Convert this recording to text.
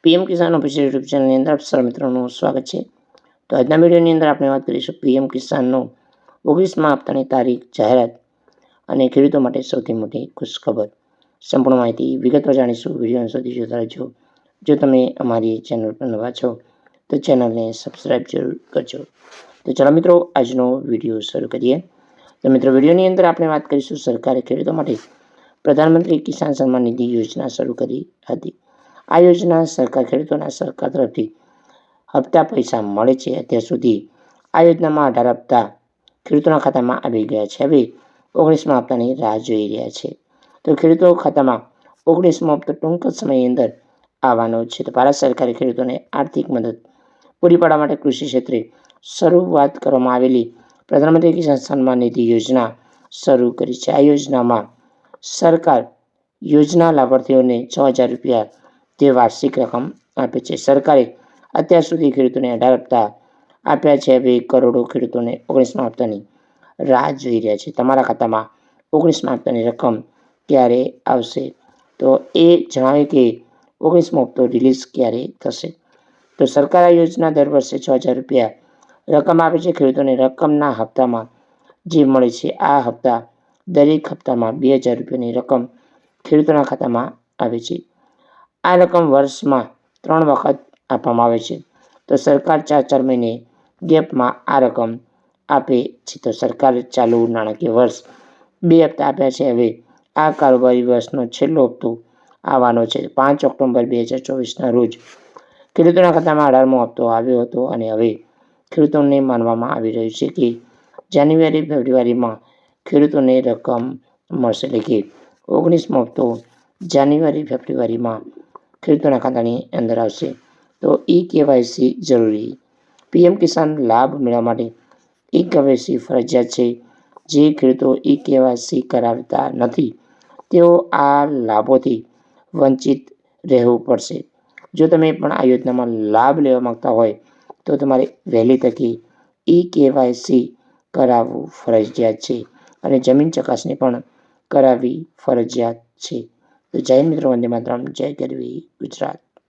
PM કિસાન official YouTube ચેનલની અંદર આપ સર્વ મિત્રોનું સ્વાગત છે। તો આજના વિડીયોની અંદર આપણે વાત કરીશું પીએમ કિસાનનો 19મા હપ્તાની તારીખ જાહેરાત અને ખેડૂતો માટે સૌથી મોટી ખુશખબર। સંપૂર્ણ માહિતી વિગતવાર જાણીશું। વિડીયોને સુધી જોતા રહેજો। જો તમે અમારી ચેનલ પર નવા છો તો ચેનલને સબસ્ક્રાઈબ જરૂર કરજો। તો ચાલો મિત્રો આજનો વિડીયો શરૂ કરીએ। તો મિત્રો વિડીયોની અંદર આપણે વાત કરીશું સરકારે ખેડૂતો માટે પ્રધાનમંત્રી કિસાન સન્માન નિધિ યોજના શરૂ કરી હતી। આ યોજના સરકાર ખેડૂતોના સરકાર તરફથી હપ્તા પૈસા મળે છે। અત્યાર સુધી આ યોજનામાં 18 હપ્તા ખેડૂતોના ખાતામાં આવી ગયા છે। હવે 19મા હપ્તાની રાહ જોઈ રહ્યા છે। તો ખેડૂતો ખાતામાં 19મો હપ્તો ટૂંક સમયની અંદર આવવાનો છે। તો ભારત સરકારે ખેડૂતોને આર્થિક મદદ પૂરી પાડવા માટે કૃષિ ક્ષેત્રે શરૂઆત કરવામાં આવેલી પ્રધાનમંત્રી કિસાન સન્માન નિધિ યોજના શરૂ કરી છે। આ યોજનામાં સરકાર યોજના લાભાર્થીઓને 6,000 રૂપિયા જે વાર્ષિક રકમ આપે છે। સરકારે અત્યાર સુધી ખેડૂતોને 18 હપ્તા આપ્યા છે। હવે કરોડો ખેડૂતોને 19મા હપ્તાની રાહ જોઈ રહ્યા છે। તમારા ખાતામાં 19મા હપ્તાની રકમ ક્યારે આવશે? તો એ જણાવે કે 19મો હપ્તો રિલીઝ ક્યારે થશે? તો સરકાર આ યોજના દર વર્ષે 6,000 રૂપિયા રકમ આપે છે ખેડૂતોને। રકમના હપ્તામાં જે મળે છે આ હપ્તા દરેક હપ્તામાં 2,000 રૂપિયાની રકમ ખેડૂતોના ખાતામાં આવે છે। આ રકમ વર્ષમાં 3 વખત આપવામાં આવે છે। તો સરકાર 4 મહિને ગેપમાં આ રકમ આપે છે। તો સરકારે ચાલુ નાણાકીય વર્ષ 2 હપ્તા આપ્યા છે। હવે આ કારોબારી વર્ષનો છેલ્લો હપ્તો આવવાનો છે 5 ઓક્ટોબર 2024ના રોજ ખેડૂતોના ખાતામાં 18મો હપ્તો આવ્યો હતો અને હવે ખેડૂતોને માનવામાં આવી રહ્યું છે કે જાન્યુઆરી ફેબ્રુઆરીમાં ખેડૂતોને રકમ મળશે। એટલે કે 19મો હપ્તો જાન્યુઆરી ફેબ્રુઆરીમાં ખેડૂતોના ખાતાની અંદર આવશે। તો ઈ-કેવાયસી જરૂરી। પીએમ કિસાન લાભ મેળવવા માટે ઈ-કેવાયસી ફરજિયાત છે। જે ખેડૂતો ઈ-કેવાયસી કરાવતા નથી તેઓ આ લાભોથી વંચિત રહેવું પડશે। જો તમે પણ આ યોજનામાં લાભ લેવા માંગતા હોય તો તમારે વહેલી તકે ઈ-કેવાયસી કરાવવું ફરજિયાત છે અને જમીન ચકાસણી પણ કરાવવી ફરજિયાત છે। તો જય હિન્દ મિત્રો, વંદે માતરમ, જય ગરવી ગુજરાત।